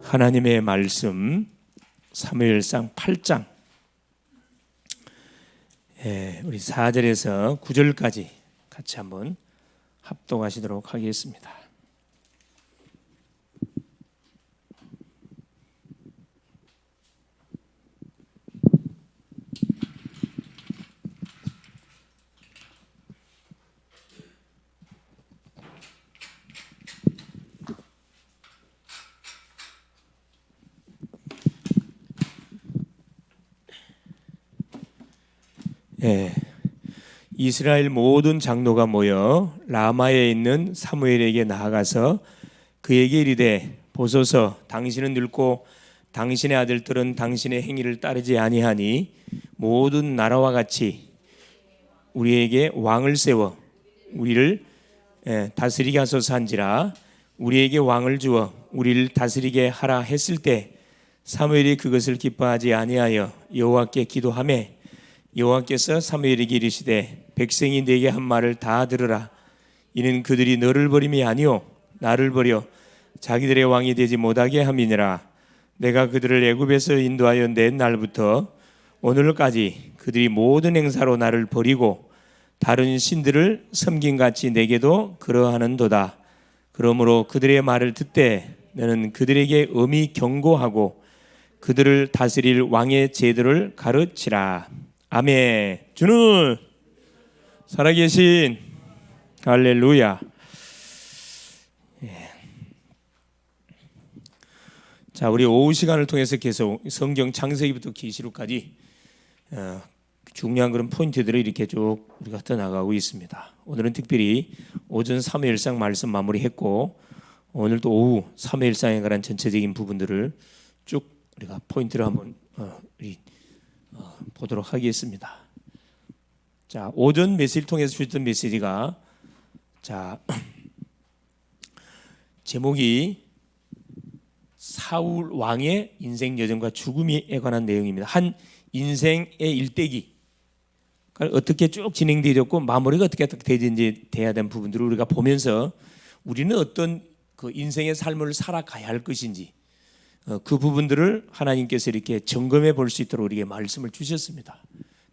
하나님의 말씀 사무엘상 8장 우리 4절에서 9절까지 같이 한번 합독하시도록 하겠습니다. 이스라엘 모든 장로가 모여 라마에 있는 사무엘에게 나아가서 그에게 이르되 보소서 당신은 늙고 당신의 아들들은 당신의 행위를 따르지 아니하니 모든 나라와 같이 우리에게 왕을 세워 우리를 다스리게 하소서 한지라. 우리에게 왕을 주어 우리를 다스리게 하라 했을 때 사무엘이 그것을 기뻐하지 아니하여 여호와께 기도하매 여호와께서 사무엘에게 이르시되 백성이 내게 한 말을 다 들으라. 이는 그들이 너를 버림이 아니요 나를 버려 자기들의 왕이 되지 못하게 함이니라. 내가 그들을 애굽에서 인도하여 낸 날부터 오늘까지 그들이 모든 행사로 나를 버리고 다른 신들을 섬김같이 내게도 그러하는도다. 그러므로 그들의 말을 듣되 너는 그들에게 엄히 경고하고 그들을 다스릴 왕의 제도를 가르치라. 아멘. 주는 살아계신 할렐루야. 자, 우리 오후 시간을 통해서 계속 성경 창세기부터 계시록까지 중요한 그런 포인트들을 이렇게 쭉 우리가 떠나가고 있습니다. 오늘은 특별히 오전 사무엘상 말씀 마무리했고 오늘 또 오후 사무엘상에 관한 전체적인 부분들을 쭉 우리가 포인트를 한번 보도록 하겠습니다. 자, 오전 메시지를 통해서 주셨던 메시지가 제목이 사울 왕의 인생 여정과 죽음에 관한 내용입니다. 한 인생의 일대기 어떻게 쭉 진행되었고 마무리가 어떻게 되든지 돼야 되는 부분들을 우리가 보면서 우리는 어떤 그 인생의 삶을 살아가야 할 것인지 그 부분들을 하나님께서 이렇게 점검해 볼 수 있도록 우리에게 말씀을 주셨습니다.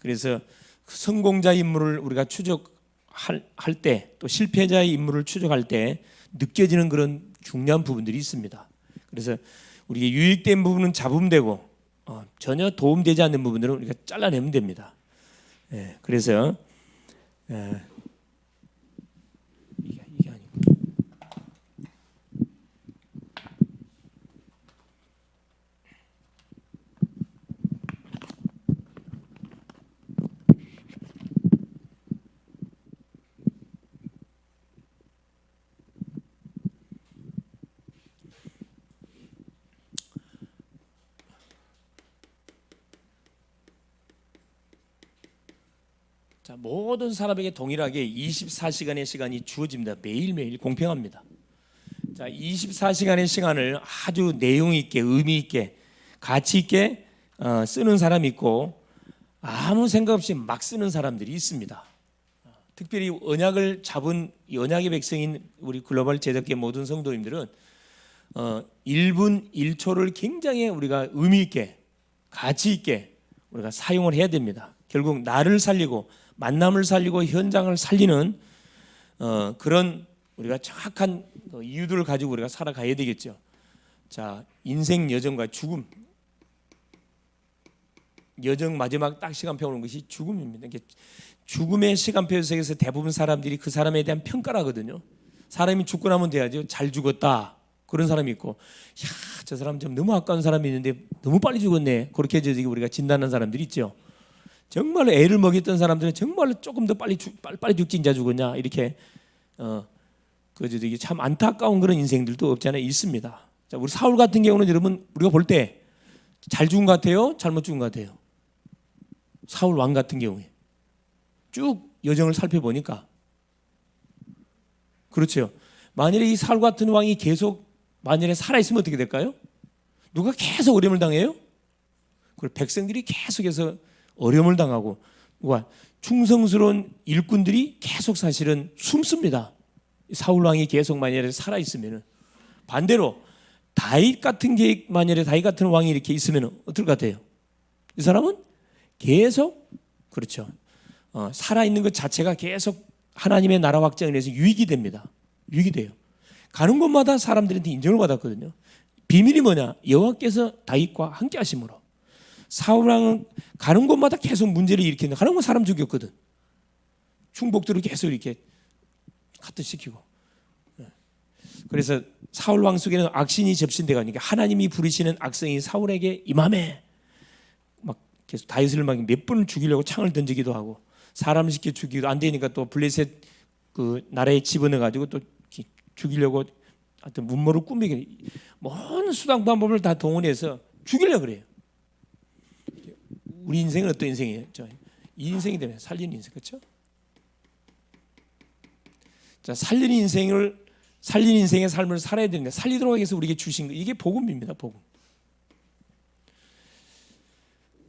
그래서 성공자의 인물을 우리가 추적할 때 또 실패자의 인물을 추적할 때 느껴지는 그런 중요한 부분들이 있습니다. 그래서 우리에게 유익된 부분은 잡음되고 전혀 도움되지 않는 부분들은 우리가 잘라내면 됩니다. 그래서 이게 아니고 자, 모든 사람에게 동일하게 24시간의 시간이 주어집니다. 매일매일 공평합니다. 자, 24시간의 시간을 아주 내용 있게 의미 있게 가치 있게 쓰는 사람이 있고 아무 생각 없이 막 쓰는 사람들이 있습니다. 특별히 언약을 잡은 언약의 백성인 우리 글로벌 제작계 모든 성도님들은 1분 1초를 굉장히 우리가 의미 있게 가치 있게 우리가 사용을 해야 됩니다. 결국 나를 살리고 만남을 살리고 현장을 살리는 그런 우리가 정확한 이유들을 가지고 우리가 살아가야 되겠죠. 자, 인생 여정과 죽음, 여정 마지막 딱 시간표 오는 것이 죽음입니다. 죽음의 시간표 속에서 대부분 사람들이 그 사람에 대한 평가를 하거든요. 사람이 죽고 나면 돼야죠. 잘 죽었다 그런 사람이 있고, 야, 저 사람 좀 너무 아까운 사람이 있는데 너무 빨리 죽었네 그렇게 우리가 진단하는 사람들이 있죠. 정말로 애를 먹였던 사람들은 정말로 조금 더 빨리 죽지 인자 죽었냐 이렇게 참 안타까운 그런 인생들도 없지 않아 있습니다. 자, 우리 사울 같은 경우는 여러분 우리가 볼 때 잘 죽은 것 같아요? 잘못 죽은 것 같아요? 사울 왕 같은 경우에 쭉 여정을 살펴보니까 그렇죠. 만일에 이 사울 같은 왕이 계속 만일에 살아있으면 어떻게 될까요? 누가 계속 어려움을 당해요? 그리고 백성들이 계속해서 어려움을 당하고 누가 충성스러운 일꾼들이 계속 사실은 숨습니다. 사울 왕이 계속 만약에 살아 있으면은 반대로 다윗 같은 계획, 만약에 다윗 같은 왕이 이렇게 있으면 어떨 것 같아요? 이 사람은 계속, 그렇죠, 살아있는 것 자체가 계속 하나님의 나라 확장에 대해서 유익이 됩니다. 유익이 돼요. 가는 곳마다 사람들한테 인정을 받았거든요. 비밀이 뭐냐? 여호와께서 다윗과 함께 하심으로. 사울왕은 가는 곳마다 계속 문제를 일으키는, 가는 곳 사람 죽였거든. 충복들을 계속 이렇게 카트시키고. 그래서 사울 왕 속에는 악신이 접신돼 가니까 하나님이 부르시는 악성이 사울에게 임하매 막 계속 다윗을 막 몇 번을 죽이려고 창을 던지기도 하고, 사람을 시켜 죽이기도 안 되니까 또 블레셋 그 나라에 집어넣어 가지고 또 죽이려고 하여튼 문모를 꾸미게, 모든 수단 방법을 다 동원해서 죽이려고 그래요. 우리 인생은 어떤 인생이에요? 이 인생이 되면 살리는 인생, 그렇죠? 자, 살리는 인생의 삶을 살아야 되는데, 살리도록 하기 위해서 우리에게 주신 거, 이게 복음입니다. 복음.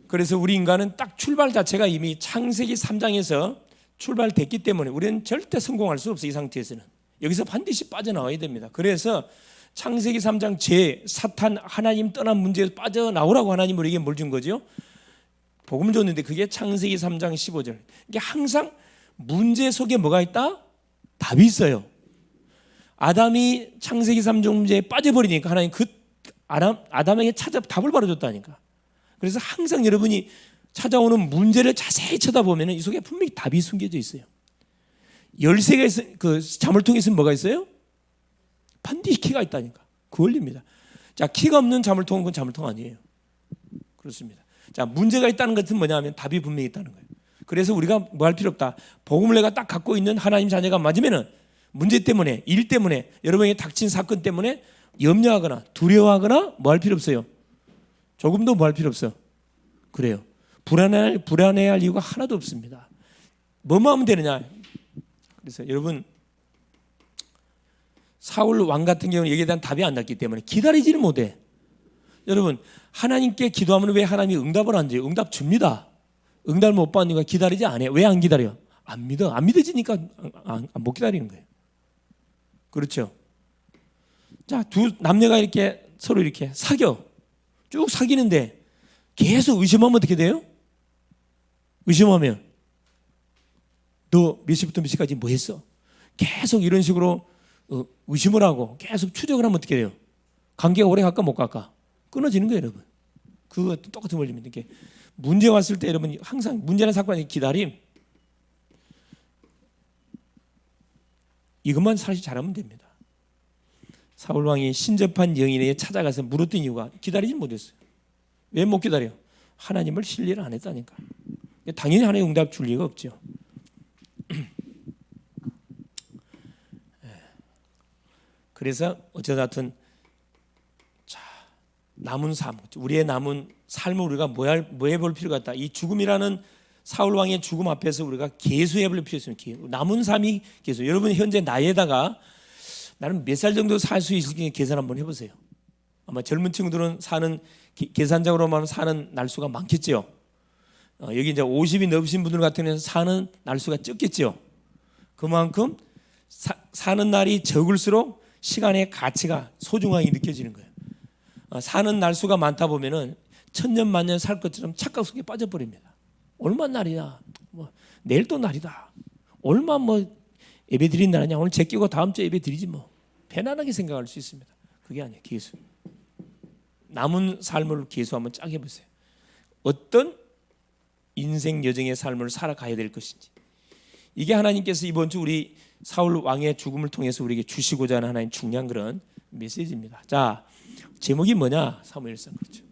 그래서 우리 인간은 딱 출발 자체가 이미 창세기 3장에서 출발됐기 때문에 우리는 절대 성공할 수 없어요. 이 상태에서는 여기서 반드시 빠져나와야 됩니다. 그래서 창세기 3장 사탄 하나님 떠난 문제에서 빠져나오라고 하나님 우리에게 뭘 준 거죠? 복음을 줬는데 그게 창세기 3장 15절. 이게 항상 문제 속에 뭐가 있다? 답이 있어요. 아담이 창세기 3장 문제에 빠져버리니까 하나님 아담에게 답을 바로줬다니까. 그래서 항상 여러분이 찾아오는 문제를 자세히 쳐다보면 이 속에 분명히 답이 숨겨져 있어요. 열쇠가 그 자물통에 있으면 뭐가 있어요? 반드시 키가 있다니까. 그 원리입니다. 자, 키가 없는 자물통은 그건 자물통 아니에요. 그렇습니다. 자, 문제가 있다는 것은 뭐냐면 답이 분명히 있다는 거예요. 그래서 우리가 뭐 할 필요 없다. 복음을 내가 딱 갖고 있는 하나님 자녀가 맞으면은 문제 때문에, 일 때문에, 여러분에게 닥친 사건 때문에 염려하거나 두려워하거나 뭐 할 필요 없어요. 조금도 뭐 할 필요 없어. 그래요. 불안해야 할 이유가 하나도 없습니다. 뭐만 하면 되느냐. 그래서 여러분, 사울 왕 같은 경우는 여기에 대한 답이 안 났기 때문에 기다리지를 못해. 여러분, 하나님께 기도하면 왜 하나님이 응답을 안 줘요? 응답 줍니다. 응답을 못 받으니까 기다리지 않아요. 왜 안 기다려? 안 믿어. 안 믿어지니까 못 기다리는 거예요. 그렇죠? 자, 두 남녀가 이렇게 서로 이렇게 쭉 사귀는데 계속 의심하면 어떻게 돼요? 의심하면 너 몇 시부터 몇 시까지 뭐 했어? 계속 이런 식으로 의심을 하고 계속 추적을 하면 어떻게 돼요? 관계가 오래 갈까 못 갈까? 끊어지는 거예요, 여러분. 그거 똑같은 원리입니다. 이렇게 문제 왔을 때 여러분 항상 문제나 사건에 기다림, 이것만 사실 잘하면 됩니다. 사울 왕이 신접한 여인에게 찾아가서 물었던 이유가 기다리지 못했어요. 왜 못 기다려? 하나님을 신뢰를 안 했다니까. 당연히 하나님 응답 줄 리가 없죠. 그래서 어쩌다든 자, 남은 삶, 우리의 남은 삶을 우리가 뭐해 볼 필요가 있다. 이 죽음이라는 사울 왕의 죽음 앞에서 우리가 계수해 볼 필요가 있습니다. 남은 삶이 계수. 여러분 현재 나이에다가 나는 몇 살 정도 살 수 있을지 계산 한번 해보세요. 아마 젊은 친구들은 계산적으로만 사는 날수가 많겠죠. 여기 이제 50이 넘으신 분들 같은 경우는 사는 날수가 적겠죠. 그만큼 사는 날이 적을수록 시간의 가치가 소중하게 느껴지는 거예요. 사는 날수가 많다 보면은 천년 만년 살 것처럼 착각 속에 빠져버립니다. 얼마 날이야? 뭐 내일 또 날이다. 얼마 뭐 예배 드린 날이냐? 오늘 제끼고 다음 주에 예배 드리지 뭐. 편안하게 생각할 수 있습니다. 그게 아니에요. 계수. 남은 삶을 계수 한번 쫙 해보세요. 어떤 인생 여정의 삶을 살아가야 될 것인지. 이게 하나님께서 이번 주 우리 사울 왕의 죽음을 통해서 우리에게 주시고자 하는 하나님 중요한 그런 메시지입니다. 자, 제목이 뭐냐? 사무엘상. 그렇죠.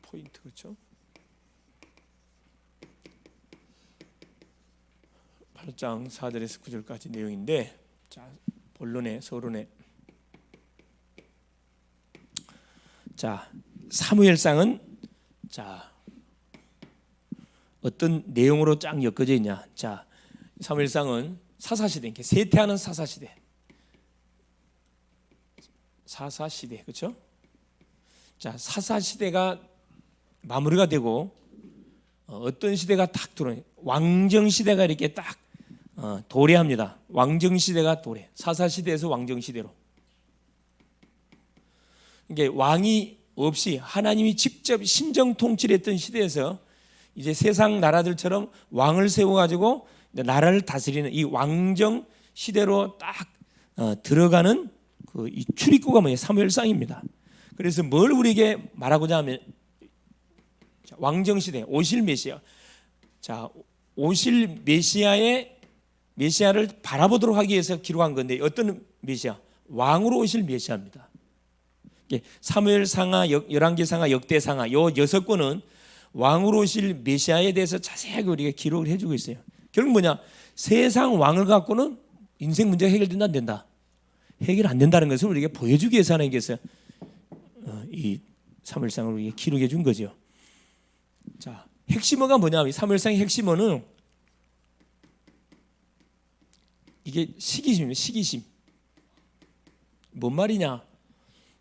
포인트, 그렇죠? 8장 4절에서 9절까지 내용인데, 자, 본론에 서론에, 자, 사무엘상은 자 어떤 내용으로 쫙 엮어져 있냐? 자, 사무엘상은 사사시대, 이렇게 쇠퇴하는 사사시대, 그렇죠? 자, 사사시대가 마무리가 되고 어떤 시대가 딱 들어오는 왕정 시대가 이렇게 딱 도래합니다. 왕정시대가 도래. 사사시대에서 왕정시대로. 이게 왕이 없이 하나님이 직접 신정통치했던 시대에서 이제 세상 나라들처럼 왕을 세워가지고 나라를 다스리는 이 왕정 시대로 딱 들어가는 이 출입구가 뭐예요? 사무엘상입니다. 그래서 뭘 우리에게 말하고자 하면 왕정 시대 오실 메시아. 자, 오실 메시아를 바라보도록 하기 위해서 기록한 건데 어떤 메시아? 왕으로 오실 메시아입니다. 사무엘상하, 열왕기상하, 역대상하 요 6권은 왕으로 오실 메시아에 대해서 자세하게 우리가 기록을 해주고 있어요. 결국 뭐냐? 세상 왕을 갖고는 인생 문제가 해결된다 안 된다? 해결 안 된다는 것을 우리에게 보여주기 위해서 하나님께서 이 사무엘상을 우리에게 기록해 준 거죠. 자, 핵심어가 뭐냐? 사무엘상의 핵심어는 이게 시기심입니다. 시기심. 뭔 말이냐?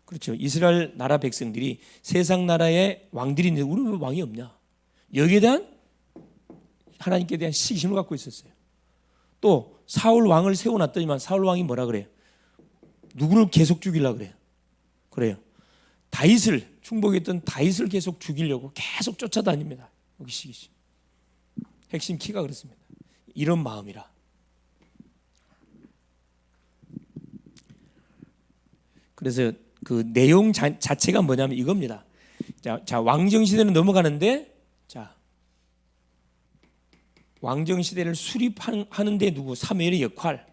그렇죠. 이스라엘 나라 백성들이 세상 나라의 왕들이 있는데 우리 왜 왕이 없냐? 여기에 대한 하나님께 대한 시기심을 갖고 있었어요. 또 사울 왕을 세워놨더니만 사울 왕이 뭐라 그래요? 누구를 계속 죽이려고 그래요? 그래요. 다윗을 충복했던 다윗을 계속 죽이려고 계속 쫓아다닙니다. 여기 시기심. 핵심 키가 그렇습니다. 이런 마음이라. 그래서 그 내용 자체가 뭐냐면 이겁니다. 자, 왕정 시대는 넘어가는데, 자, 왕정 시대를 수립하는데 누구? 사무엘의 역할,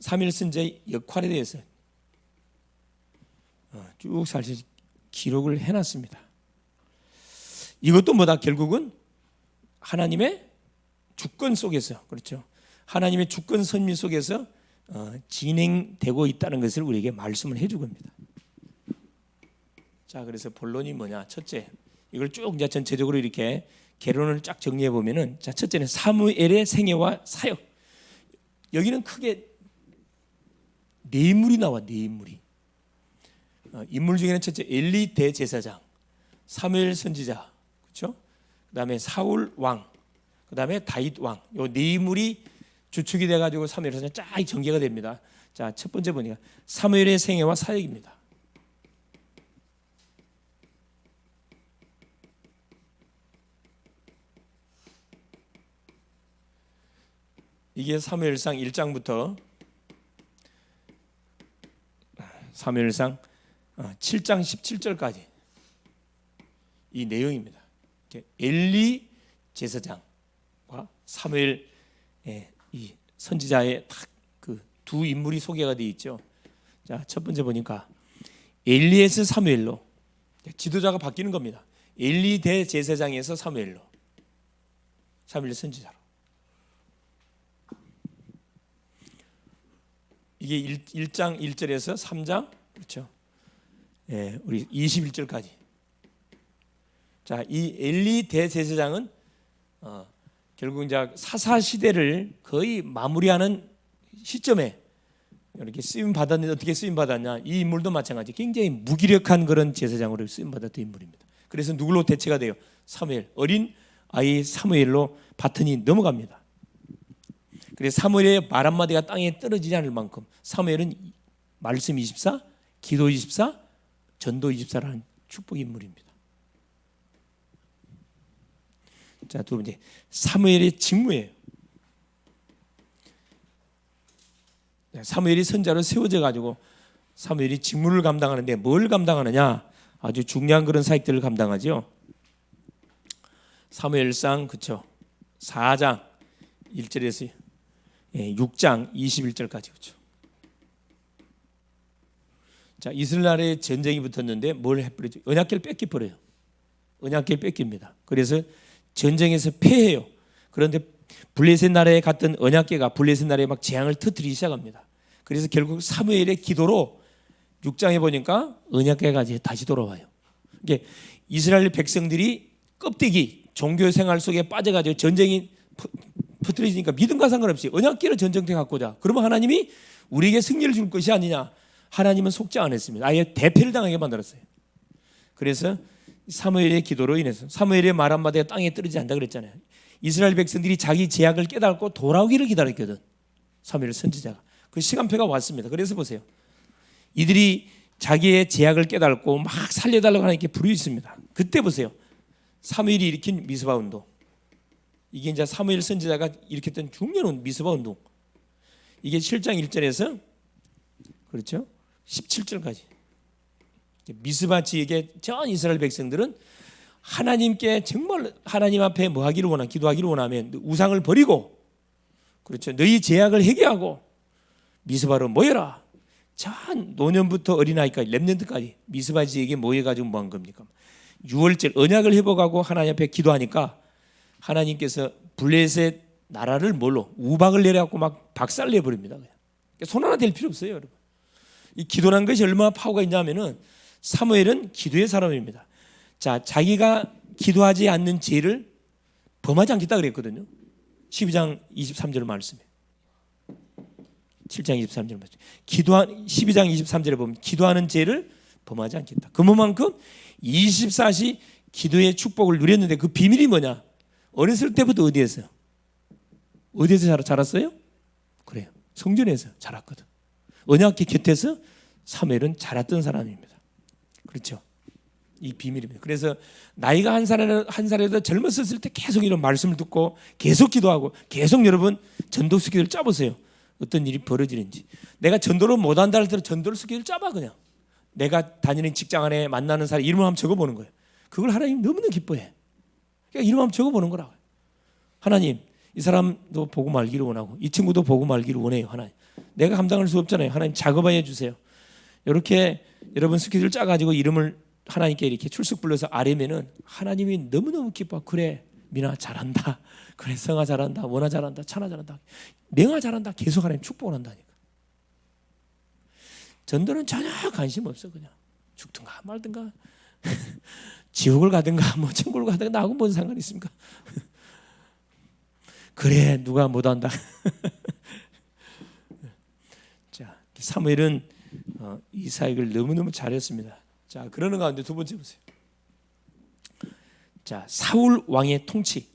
사무엘 선지자의 역할에 대해서 쭉 사실 기록을 해놨습니다. 이것도 뭐다? 결국은 하나님의 주권 속에서, 그렇죠? 하나님의 주권 선미 속에서 진행되고 있다는 것을 우리에게 말씀을 해주고 있습니다. 자, 그래서 본론이 뭐냐? 첫째, 이걸 쭉 이제 전체적으로 이렇게 개론을 쫙 정리해 보면은, 자, 첫째는 사무엘의 생애와 사역. 여기는 크게 네 인물이 나와. 네 인물이. 인물 중에는 첫째 엘리 대제사장, 사무엘 선지자, 그렇죠? 그다음에 사울 왕, 그다음에 다윗 왕. 요 네 인물이 주축이 돼가지고 사무엘상에 쫙 전개가 됩니다. 자, 첫 번째 보니까 사무엘의 생애와 사역입니다. 이게 사무엘상 1장부터 사무엘상 7장 17절까지 이 내용입니다. 엘리 제사장과 사무엘 이 선지자의 그 두 인물이 소개가 되어 있죠. 자, 첫 번째 보니까 엘리에서 사무엘로 지도자가 바뀌는 겁니다. 엘리 대제사장에서 사무엘로, 사무엘 선지자로. 이게 1장 1절에서 3장, 그렇죠? 예, 우리 21절까지. 자, 이 엘리 대제사장은 결국 이제 사사 시대를 거의 마무리하는 시점에 이렇게 쓰임 받았는데, 어떻게 쓰임 받았냐? 이 인물도 마찬가지. 굉장히 무기력한 그런 제사장으로 쓰임 받았던 인물입니다. 그래서 누구로 대체가 돼요? 사무엘, 어린 아이 사무엘로 바톤이 넘어갑니다. 그래서 사무엘의 말 한마디가 땅에 떨어지지 않을 만큼 사무엘은 말씀 24, 기도 24, 전도 24라는 축복 인물입니다. 자, 두 번째, 사무엘의 직무예요. 사무엘이 선자로 세워져 가지고 사무엘이 직무를 감당하는데 뭘 감당하느냐? 아주 중요한 그런 사역들을 감당하죠. 사무엘상, 그렇죠? 4장 1절에서 6장 21절까지, 그렇죠? 자, 이스라엘의 전쟁이 붙었는데 뭘 해버리죠? 언약궤를 뺏겨버려요. 언약궤를 뺏깁니다. 그래서 전쟁에서 패해요. 그런데 블레셋 나라에 갔던 언약궤가 블레셋 나라에 막 재앙을 터뜨리기 시작합니다. 그래서 결국 사무엘의 기도로 6장에 보니까 언약궤가 이제 다시 돌아와요. 이게 이스라엘 백성들이 껍데기 종교 생활 속에 빠져가지고 전쟁이 퍼뜨려지니까 믿음과 상관없이 언약궤를 전쟁터에 갖고자. 그러면 하나님이 우리에게 승리를 줄 것이 아니냐? 하나님은 속지 않았습니다. 아예 대패를 당하게 만들었어요. 그래서 사무엘의 기도로 인해서, 사무엘의 말 한마디가 땅에 떨어지지 않는다 그랬잖아요. 이스라엘 백성들이 자기 죄악을 깨닫고 돌아오기를 기다렸거든. 사무엘 선지자가. 그 시간표가 왔습니다. 그래서 보세요. 이들이 자기의 죄악을 깨닫고 막 살려달라고 하나님께 부르짖습니다. 그때 보세요. 사무엘이 일으킨 미스바 운동. 이게 이제 사무엘 선지자가 일으켰던 중요한 미스바 운동. 이게 7장 1절에서 그렇죠? 17절까지. 미스바 지역의 전 이스라엘 백성들은 하나님께 정말 하나님 앞에 뭐 하기를 원하면, 기도하기를 원하면 우상을 버리고, 그렇죠, 너희 죄악을 회개하고 미스바로 모여라. 전 노년부터 어린아이까지 렘넌트까지 미스바 지역에 모여가지고 뭐 한 겁니까? 6월절 언약을 회복하고 하나님 앞에 기도하니까 하나님께서 블레셋 나라를 뭘로 우박을 내려갖고 막 박살내버립니다. 그냥. 손 하나 댈 필요 없어요, 여러분. 이 기도라는 것이 얼마나 파워가 있냐면은 사무엘은 기도의 사람입니다. 자, 자기가 기도하지 않는 죄를 범하지 않겠다 그랬거든요. 12장 23절 말씀에 7장 23절 말씀. 12장 23절에 보면 기도하는 죄를 범하지 않겠다. 그만큼 24시 기도의 축복을 누렸는데 그 비밀이 뭐냐? 어렸을 때부터 어디에서 자랐어요? 그래요. 성전에서 자랐거든. 언약궤 곁에서 사무엘은 자랐던 사람입니다. 그렇죠. 이 비밀입니다. 그래서 나이가 한 살에도 젊었을 때 계속 이런 말씀을 듣고 계속 기도하고 계속 여러분 전도 스케줄을 짜보세요. 어떤 일이 벌어지는지. 내가 전도를 못한다 할 때는 전도를 스케줄 짜봐 그냥. 내가 다니는 직장 안에 만나는 사람 이름을 한번 적어보는 거예요. 그걸 하나님 너무나 기뻐해. 그러니까 이름 한번 적어보는 거라고요. 하나님, 이 사람도 보고 말기를 원하고 이 친구도 보고 말기를 원해요. 하나님, 내가 감당할 수 없잖아요. 하나님 작업해 주세요. 이렇게 여러분 스케줄 짜가지고 이름을 하나님께 이렇게 출석 불러서 아뢰면은 하나님이 너무너무 기뻐. 그래 미나 잘한다. 그래 성아 잘한다. 원아 잘한다. 찬아 잘한다. 명아 잘한다. 계속 하나님 축복을 한다니까. 전도는 전혀 관심 없어. 그냥 죽든가 말든가 지옥을 가든가 뭐 천국을 가든가 나하고 뭔 상관이 있습니까? 그래 누가 못한다. 자, 사무엘은 이 사역을 너무너무 잘했습니다. 자, 그러는 가운데 두 번째 보세요. 자, 사울 왕의 통치.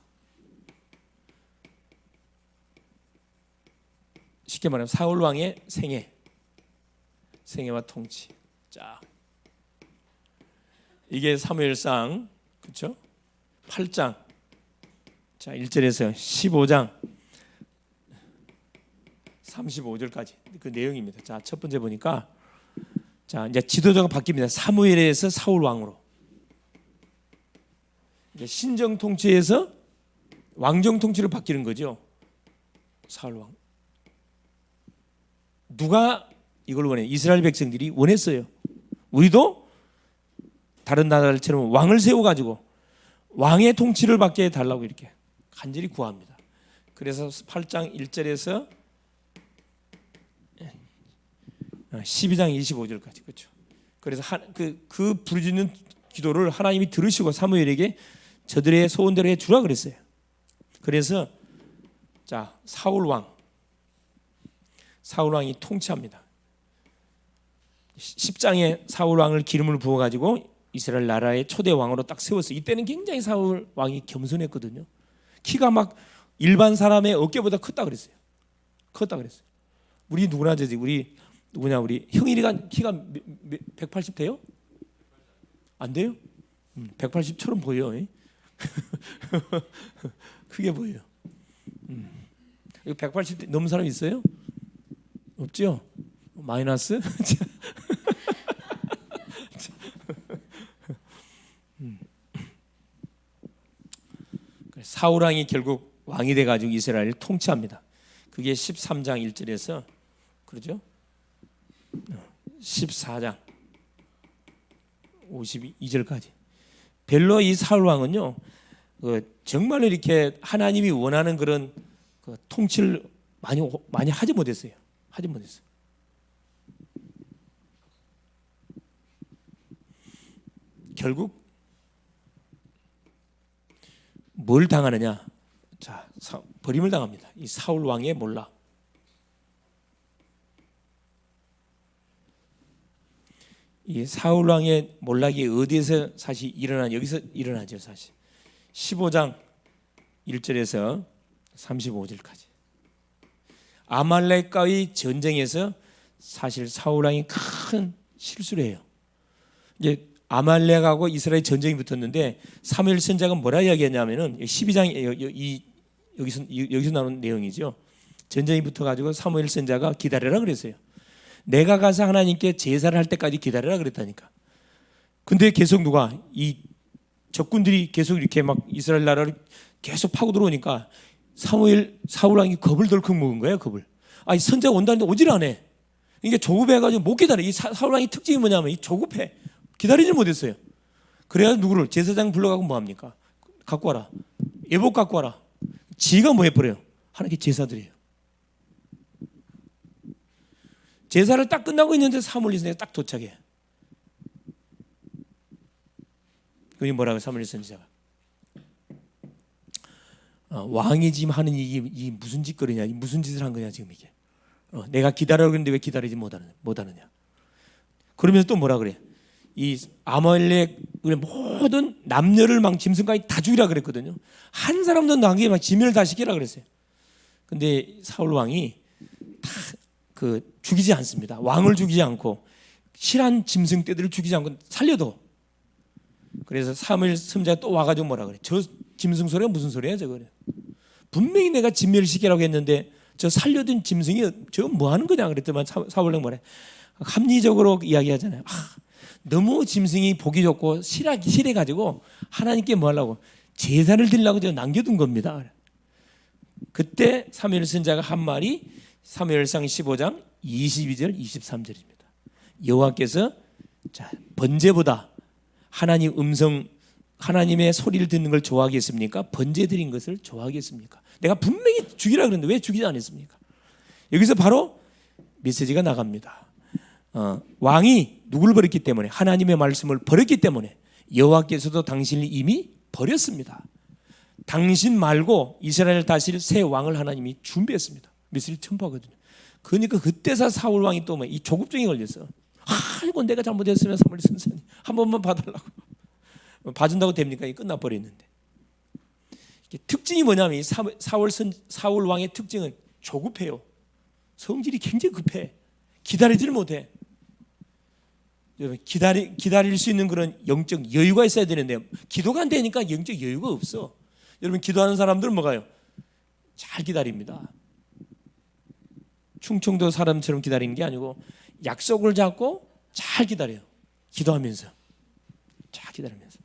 쉽게 말하면 사울 왕의 생애와 통치. 자, 이게 사무엘상 그렇죠? 8장. 자, 1절에서 15장 35절까지 그 내용입니다. 자, 첫 번째 보니까 자, 이제 지도자가 바뀝니다. 사무엘에서 사울 왕으로. 이제 신정 통치에서 왕정 통치로 바뀌는 거죠. 사울 왕. 누가 이걸 원해? 이스라엘 백성들이 원했어요. 우리도 다른 나라들처럼 왕을 세워가지고 왕의 통치를 받게 해달라고 이렇게 간절히 구합니다. 그래서 8장 1절에서 12장 25절까지 그렇죠. 그래서 그 부르짖는 기도를 하나님이 들으시고 사무엘에게 저들의 소원대로 해 주라 그랬어요. 그래서 자, 사울 왕이 통치합니다. 10장에 사울 왕을 기름을 부어 가지고 이스라엘 나라의 초대 왕으로 딱 세웠어요. 이때는 굉장히 사울 왕이 겸손했거든요. 키가 막 일반 사람의 어깨보다 컸다 그랬어요. 우리 누구나 저지 우리 형일이가 키가 180 돼요? 안 돼요? 180처럼 보여. 크게 보여요. 180 넘은 사람 있어요? 없죠? 마이너스? 사울 왕이 결국 왕이 돼가지고 이스라엘을 통치합니다. 그게 13장 1절에서 그러죠? 14장 52절까지. 별로 이 사울 왕은요, 정말로 이렇게 하나님이 원하는 그런 통치를 많이 하지 못했어요. 결국 뭘 당하느냐? 자, 버림을 당합니다. 이 사울 왕의 몰락. 이 사울 왕의 몰락이 어디에서 사실 여기서 일어나죠, 사실. 15장 1절에서 35절까지. 아말렉과의 전쟁에서 사실 사울 왕이 큰 실수를 해요. 이제 아말렉하고 이스라엘 전쟁이 붙었는데 사무엘 선지자가 뭐라 이야기했냐면은 12장 여기서 나오는 내용이죠. 전쟁이 붙어가지고 사무엘 선지자가 기다려라 그랬어요. 내가 가서 하나님께 제사를 할 때까지 기다려라 그랬다니까. 근데 계속 누가 이 적군들이 계속 이렇게 막 이스라엘 나라를 계속 파고 들어오니까 사울 왕이 겁을 덜컥 먹은 거예요. 겁을. 아니 선지자가 온다는데 오질 않아. 이게 조급해가지고 못 기다려. 이 사울 왕의 특징이 뭐냐면 이 조급해. 기다리질 못했어요. 그래야 누구를 제사장 불러가고 뭐 합니까? 갖고 와라. 예복 갖고 와라. 지가 뭐 해버려요? 하나님께 제사드려요. 제사를 딱 끝나고 있는데 사무엘 선지자가 딱 도착해. 그게 뭐라고 사무엘 선지자가 왕이 지금 하는 이 무슨 짓거리냐, 무슨 짓을 한 거냐 지금 이게. 내가 기다려고 했는데 왜 기다리지 못하느냐. 그러면서 또 뭐라 그래? 이 아말렉 모든 남녀를 막 짐승까지 다 죽이라 그랬거든요. 한 사람도 남기게 막 지면을 다 시키라 그랬어요. 근데 사울 왕이 다 죽이지 않습니다. 왕을 죽이지 않고 실한 짐승 떼들을 죽이지 않고 살려도. 그래서 사무엘 선지자가 또 와가지고 뭐라 그래? 저 짐승 소리가 무슨 소리야 저거? 분명히 내가 진멸시키라고 했는데 저 살려둔 짐승이 저거 뭐 하는 거냐 그랬더만 사울왕 뭐래? 합리적으로 이야기하잖아요. 너무 짐승이 보기 좋고 실해가지고 하나님께 뭐 하려고 제사를 드리려고 저 남겨둔 겁니다. 그때 사무엘 선지자가 한 말이 사무엘상 15장 22절 23절입니다. 여호와께서 자, 번제보다 하나님의 소리를 듣는 걸 좋아하겠습니까? 번제 드린 것을 좋아하겠습니까? 내가 분명히 죽이라 그랬는데 왜 죽이지 않았습니까? 여기서 바로 메시지가 나갑니다. 왕이 누구를 버렸기 때문에, 하나님의 말씀을 버렸기 때문에 여호와께서도 당신을 이미 버렸습니다. 당신 말고 이스라엘 다스릴 새 왕을 하나님이 준비했습니다. 메시지를 첨부하거든요. 그러니까 그때서 사울 왕이 또 이 조급증이 걸렸어. 이건 내가 잘못했으면 사무엘 선생님 한 번만 봐달라고. 봐준다고 됩니까? 이게 끝나버렸는데. 특징이 뭐냐면 이 사울 왕의 특징은 조급해요. 성질이 굉장히 급해. 기다리지를 못해. 여러분 기다릴 수 있는 그런 영적 여유가 있어야 되는데 기도가 안 되니까 영적 여유가 없어. 여러분 기도하는 사람들은 뭐가요? 잘 기다립니다. 충청도 사람처럼 기다리는 게 아니고 약속을 잡고 잘 기다려요. 기도하면서 잘 기다리면서.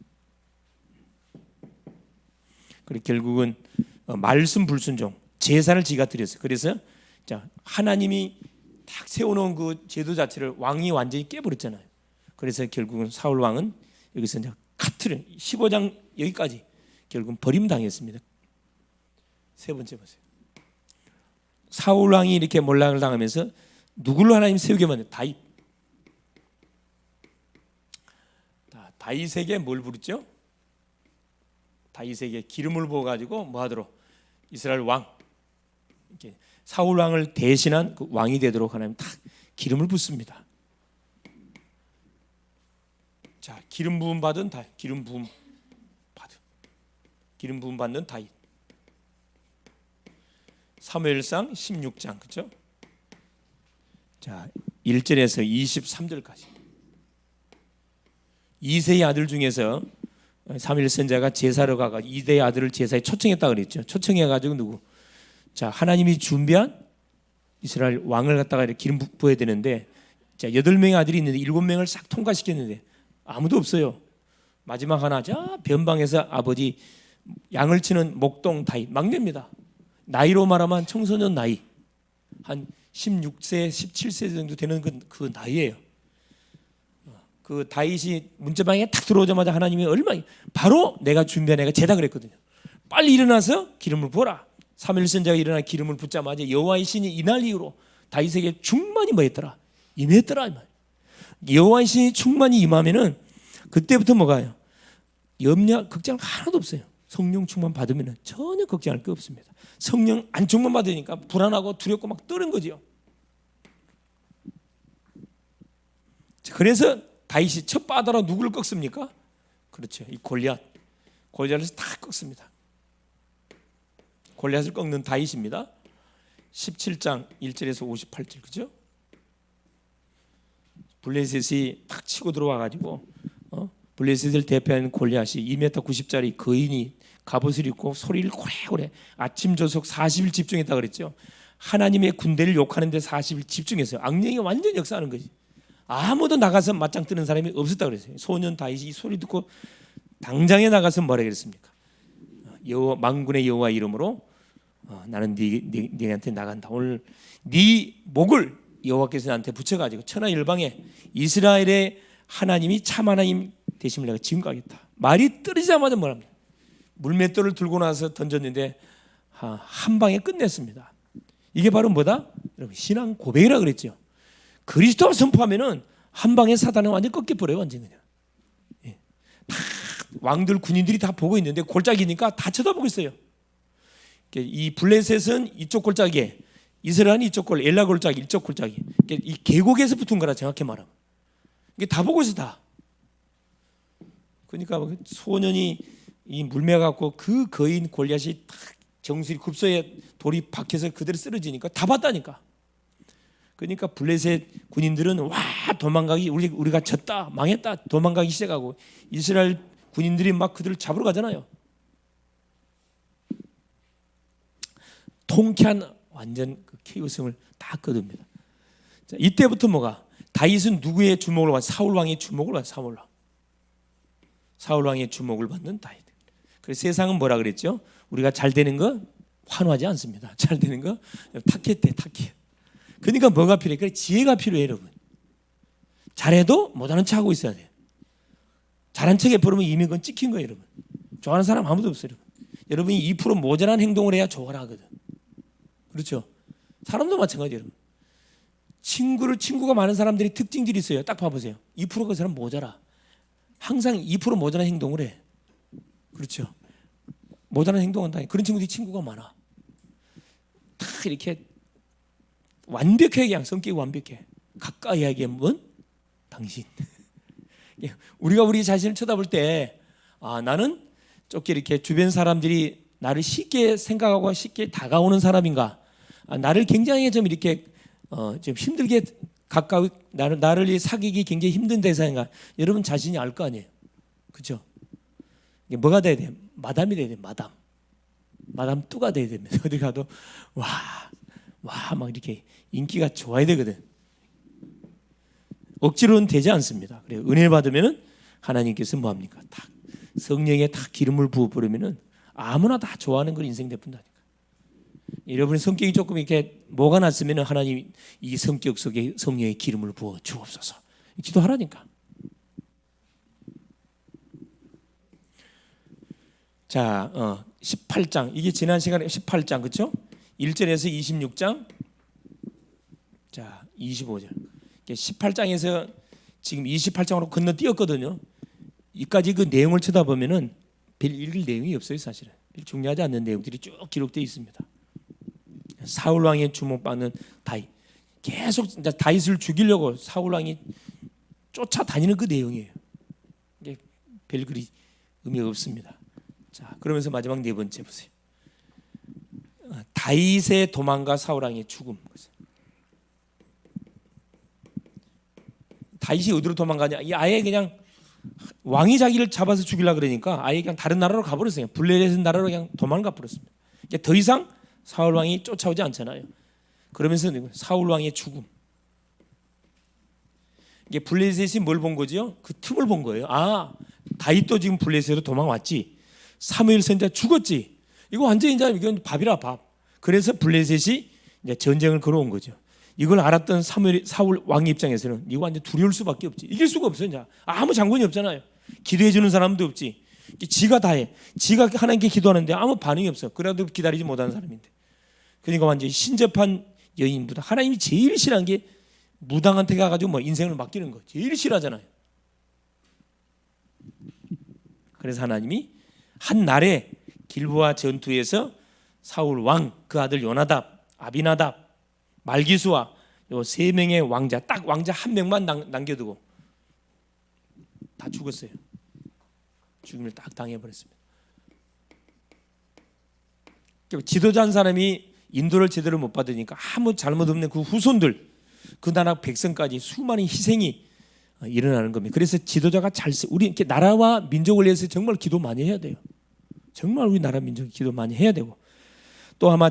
그리고 결국은 말씀 불순종, 제사를 지가 드렸어요. 그래서 자 하나님이 딱 세워놓은 그 제도 자체를 왕이 완전히 깨버렸잖아요. 그래서 결국은 사울 왕은 여기서 이제 카트를 15장 여기까지 결국은 버림당했습니다. 세 번째 보세요. 사울 왕이 이렇게 몰락을 당하면서 누구를 하나님 세우게 만든 다윗. 다윗에게 뭘 부르죠? 다윗에게 기름을 부어 가지고 뭐 하도록 이스라엘 왕 이렇게 사울 왕을 대신한 그 왕이 되도록 하나님 딱 기름을 붓습니다. 자, 기름 부음 받은 다윗, 기름 부음 받는 다윗. 사무엘상 16장 그렇죠? 자, 1절에서 23절까지. 이세의 아들 중에서 사무엘 선지자가 제사로 가가 이세의 아들을 제사에 초청했다 그랬죠. 초청해 가지고 누구? 자, 하나님이 준비한 이스라엘 왕을 갖다가 이렇게 기름 부어야 되는데 자, 8명의 아들이 있는데 7명을 싹 통과시켰는데 아무도 없어요. 마지막 하나 자 변방에서 아버지 양을 치는 목동 다윗 막내입니다. 나이로 말하면 청소년 나이 한 16세 17세 정도 되는 그 나이예요. 그 다윗이 문제방에 딱 들어오자마자 하나님이 얼마나 바로 내가 준비한 애가 쟤다 그랬거든요. 빨리 일어나서 기름을 부어라. 사무엘 선지자가 일어나 기름을 붓자마자 여호와의 신이 이날 이후로 다윗에게 충만히 뭐했더라? 임했더라. 여호와의 신이 충만히 임하면은 그때부터 뭐가요? 염려 걱정 하나도 없어요. 성령 충만 받으면 전혀 걱정할 게 없습니다. 성령 안 충만 받으니까 불안하고 두렵고 막 떠는 거죠. 그래서 다윗이 첫 바다로 누구를 꺾습니까? 그렇죠. 이 골리앗을 다 꺾습니다. 골리앗을 꺾는 다윗입니다. 17장 1절에서 58절, 그죠? 블레셋이 탁 치고 들어와가지고 블레셋을 대표하는 골리앗이 2m 90짜리 거인이 갑옷을 입고 소리를 고래고래 아침 저녁 40일 집중했다 그랬죠. 하나님의 군대를 욕하는 데 40일 집중했어요. 악령이 완전 역사하는 거지. 아무도 나가서 맞짱 뜨는 사람이 없었다 그랬어요. 소년 다윗이 이 소리 듣고 당장에 나가서 뭐라 그랬습니까? 여호와, 만군의 여호와 이름으로 나는 네한테 나간다. 오늘 네 목을 여호와께서 나한테 붙여가지고 천하일방에 이스라엘의 하나님이 참 하나님 되심을 내가 증거하겠다. 말이 떨어지자마자 뭐랍니까? 물맷돌을 들고 나서 던졌는데 한 방에 끝냈습니다. 이게 바로 뭐다? 여러분, 신앙 고백이라 그랬죠. 그리스도를 선포하면은 한 방에 사단은 완전 꺾여버려요. 완전 그냥. 다 왕들 군인들이 다 보고 있는데 골짜기니까 다 쳐다보고 있어요. 이 블레셋은 이쪽 골짜기에, 이스라엘은 이쪽 엘라 골짜기, 이쪽 골짜기. 이 계곡에서 붙은 거라 정확히 말하면. 이게 다 보고 있어 다. 그러니까 소년이 이 물매 갖고 그 거인 골리앗이 탁 정수리 굽소에 돌이 박혀서 그대로 쓰러지니까 다 봤다니까. 그러니까 블레셋 군인들은 와 도망가기, 우리가 졌다 망했다 도망가기 시작하고 이스라엘 군인들이 막 그들을 잡으러 가잖아요. 통쾌한 완전 그 케이오스를 다 거둡니다. 자, 이때부터 뭐가? 다윗은 누구의 주목을 받? 사울 왕의 주목을 받. 사울 왕의 주목을 받는 다윗. 그래서 세상은 뭐라 그랬죠? 우리가 잘 되는 거 환호하지 않습니다. 잘 되는 거 탁했대, 탁해. 그러니까 뭐가 필요해? 그래, 지혜가 필요해, 여러분. 잘해도 못하는 척 하고 있어야 돼. 잘한 척 해버리면 이미 그건 찍힌 거예요, 여러분. 좋아하는 사람 아무도 없어요, 여러분. 여러분이 2% 모자란 행동을 해야 좋아라 하거든. 그렇죠? 사람도 마찬가지예요, 여러분. 친구가 많은 사람들이 특징들이 있어요. 딱 봐보세요. 2%가 그 사람 모자라. 항상 2% 모자란 행동을 해. 그렇죠? 모자란 행동한다. 그런 친구들이 친구가 많아. 다 이렇게 완벽하게 그냥 성격이 완벽해. 가까이 하기엔 당신. 우리가 우리 자신을 쳐다볼 때 나는 좁게 이렇게 주변 사람들이 나를 쉽게 생각하고 쉽게 다가오는 사람인가? 나를 굉장히 좀 이렇게 좀 힘들게 가까이 나를 사귀기 굉장히 힘든 대상인가? 여러분 자신이 알 거 아니에요. 그렇죠? 뭐가 돼야 돼? 마담이 돼야 돼. 마담 뚜가 돼야 됩니다. 어디 가도 막 이렇게 인기가 좋아야 되거든. 억지로는 되지 않습니다. 그래 은혜 받으면은 하나님께서 뭐 합니까? 딱 성령에 딱 기름을 부어 버리면은 아무나 다 좋아하는 그런 인생 되뿐다니까. 여러분의 성격이 조금 이렇게 뭐가 났으면은 하나님 이 성격 속에 성령의 기름을 부어 주옵소서. 기도하라니까. 자, 18장 이게 지난 시간에 18장 그렇죠? 1절에서 26장, 자 25절. 18장에서 지금 28장으로 건너뛰었거든요. 이까지 그 내용을 쳐다보면은 별 읽을 내용이 없어요, 사실은. 별 중요하지 않는 내용들이 쭉 기록되어 있습니다. 사울 왕의 주목받는 다윗, 계속 다윗을 죽이려고 사울 왕이 쫓아다니는 그 내용이에요. 이게 별 그리 의미가 없습니다. 자, 그러면서 마지막 네 번째 보세요. 다윗의 도망과 사울 왕의 죽음. 다윗이 어디로 도망가냐? 아예 그냥 왕이 자기를 잡아서 죽이려 그러니까 아예 그냥 다른 나라로 가버렸어요. 블레셋 나라로 그냥 도망가 버렸습니다. 더 이상 사울 왕이 쫓아오지 않잖아요. 그러면서 사울 왕의 죽음. 이게 블레셋이 뭘 본 거지요? 그 틈을 본 거예요. 다윗도 지금 블레셋으로 도망왔지. 사무엘 선지자 죽었지. 이거 완전히 이건 밥이라 밥. 그래서 블레셋이 이제 전쟁을 걸어온 거죠. 이걸 알았던 사울 왕 입장에서는 이거 완전 두려울 수밖에 없지. 이길 수가 없어요. 이제 아무 장군이 없잖아요. 기도해 주는 사람도 없지. 지가 다 해. 지가 하나님께 기도하는데 아무 반응이 없어. 그래도 기다리지 못하는 사람인데. 그러니까 완전히 신접한 여인보다 하나님이 제일 싫어하는 게 무당한테 가가지고 인생을 맡기는 거. 제일 싫어하잖아요. 그래서 하나님이 한 날에 길보아 전투에서 사울 왕, 그 아들 요나답, 아비나답, 말기수와 요 세 명의 왕자, 딱 왕자 한 명만 남겨두고 다 죽었어요. 죽음을 딱 당해버렸습니다. 지도자 한 사람이 인도를 제대로 못 받으니까 아무 잘못 없는 그 후손들, 그 나라 백성까지 수많은 희생이 일어나는 겁니다. 그래서 지도자가 우리 이렇게 나라와 민족을 위해서 정말 기도 많이 해야 돼요. 정말 우리 나라 민족 기도 많이 해야 되고, 또 아마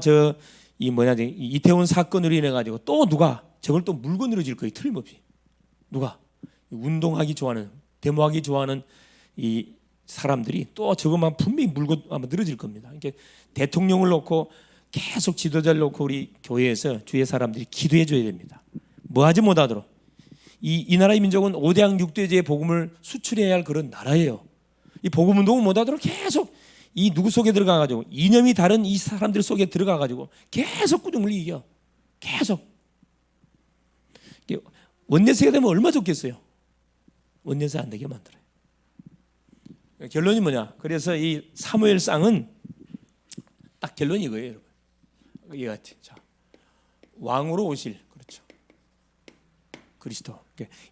이태원 사건으로 인해 가지고 또 누가 저걸 또 물고 늘어질 거예요. 틀림없이 누가 운동하기 좋아하는, 데모하기 좋아하는 이 사람들이 또 저것만 분명히 물고 아마 늘어질 겁니다. 그러니까 대통령을 놓고 계속 지도자를 놓고 우리 교회에서 주의 사람들이 기도해 줘야 됩니다. 뭐 하지 못하도록. 이 나라의 민족은 5대양 6대제의 복음을 수출해야 할 그런 나라예요. 이 복음 운동을 못하도록 계속 이 누구 속에 들어가가지고, 이념이 다른 이 사람들 속에 들어가가지고 계속 꾸중을 이겨. 계속. 원내세가 되면 얼마 좋겠어요. 원내세 안 되게 만들어요. 결론이 뭐냐? 그래서 이 사무엘상은 딱 결론이 이거예요, 여러분. 이 같아. 자, 왕으로 오실, 그렇죠, 그리스도.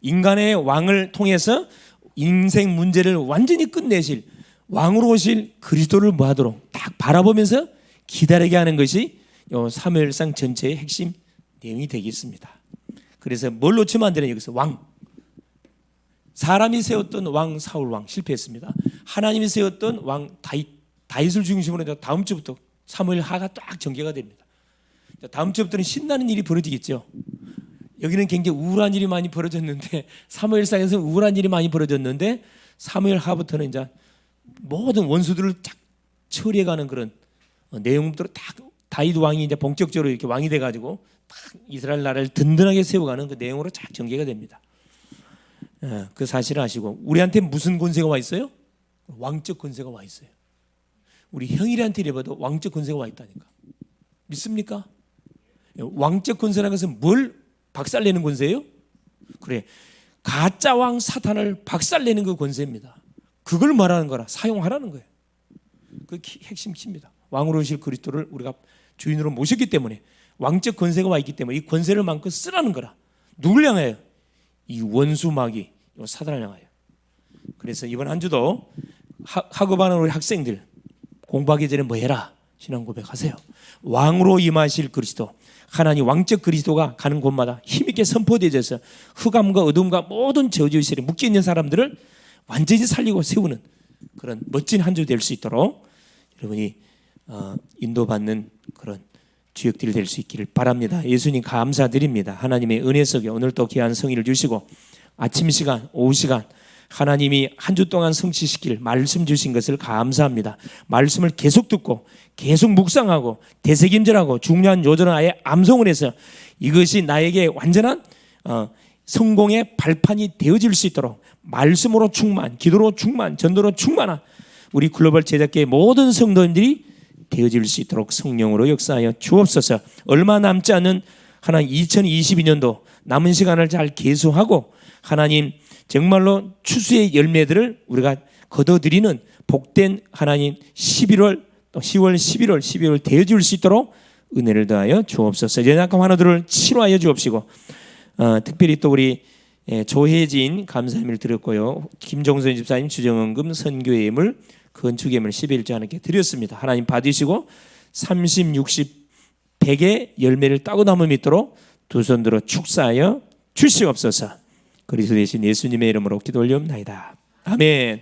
인간의 왕을 통해서 인생 문제를 완전히 끝내실 왕으로 오실 그리스도를 뭐하도록 딱 바라보면서 기다리게 하는 것이 이 사무엘상 전체의 핵심 내용이 되겠습니다. 그래서 뭘 놓치면 안 되냐, 여기서 왕. 사람이 세웠던 왕 사울 왕 실패했습니다. 하나님이 세웠던 왕 다윗을 중심으로 다음 주부터 사무엘 하가 딱 전개가 됩니다. 다음 주부터는 신나는 일이 벌어지겠죠. 여기는 굉장히 우울한 일이 많이 벌어졌는데, 사무엘상에서는 우울한 일이 많이 벌어졌는데, 사무엘 하부터는 이제 모든 원수들을 딱 처리해가는 그런 내용들을 딱 다윗 왕이 이제 본격적으로 이렇게 왕이 돼가지고 딱 이스라엘 나라를 든든하게 세워가는 그 내용으로 쫙 전개가 됩니다. 그 사실을 아시고, 우리한테 무슨 권세가 와 있어요? 왕적 권세가 와 있어요. 우리 형일한테 이래봐도 왕적 권세가 와 있다니까. 믿습니까? 왕적 권세라는 것은 뭘 박살내는 권세예요? 그래, 가짜 왕 사탄을 박살내는 그 권세입니다. 그걸 말하는 거라, 사용하라는 거예요. 그 핵심 키입니다. 왕으로 오실 그리스도를 우리가 주인으로 모셨기 때문에, 왕적 권세가 와 있기 때문에 이 권세를 마음껏 쓰라는 거라. 누굴 향하여? 이 원수 마귀, 이 사단을 향하여. 그래서 이번 한 주도 학업하는 우리 학생들 공부하기 전에 뭐 해라? 신앙 고백하세요. 왕으로 임하실 그리스도, 하나님 왕적 그리스도가 가는 곳마다 힘있게 선포되어져서 흑암과 어둠과 모든 저주의실에 묶여있는 사람들을 완전히 살리고 세우는 그런 멋진 한 주 될 수 있도록 여러분이 인도받는 그런 주역들이 될 수 있기를 바랍니다. 예수님 감사드립니다. 하나님의 은혜 속에 오늘 또 귀한 성의를 주시고, 아침 시간, 오후 시간 하나님이 한 주 동안 성취시킬 말씀 주신 것을 감사합니다. 말씀을 계속 듣고 계속 묵상하고 되새김질하고 중요한 요절은 아예 암송을 해서 이것이 나에게 완전한 성공의 발판이 되어질 수 있도록 말씀으로 충만, 기도로 충만, 전도로 충만한 우리 글로벌 제작계의 모든 성도님들이 되어질 수 있도록 성령으로 역사하여 주옵소서. 얼마 남지 않은 하나님 2022년도 남은 시간을 잘 계수하고 하나님 정말로 추수의 열매들을 우리가 거둬들이는 복된 하나님 11월 또 10월 11월 12월 되어줄 수 있도록 은혜를 더하여 주옵소서. 연약한 환우들을 치료하여 주옵시고, 특별히 또 우리 조혜진 감사함을 드렸고요, 김종선 집사님 주정헌금 선교예물 건축예물 11조 하나님께 드렸습니다. 하나님 받으시고 30, 60, 100의 열매를 따고 남을 믿도록 두 손 들어 축사하여 주시옵소서. 그리스도 되신 예수님의 이름으로 기도 올리옵나이다. 아멘.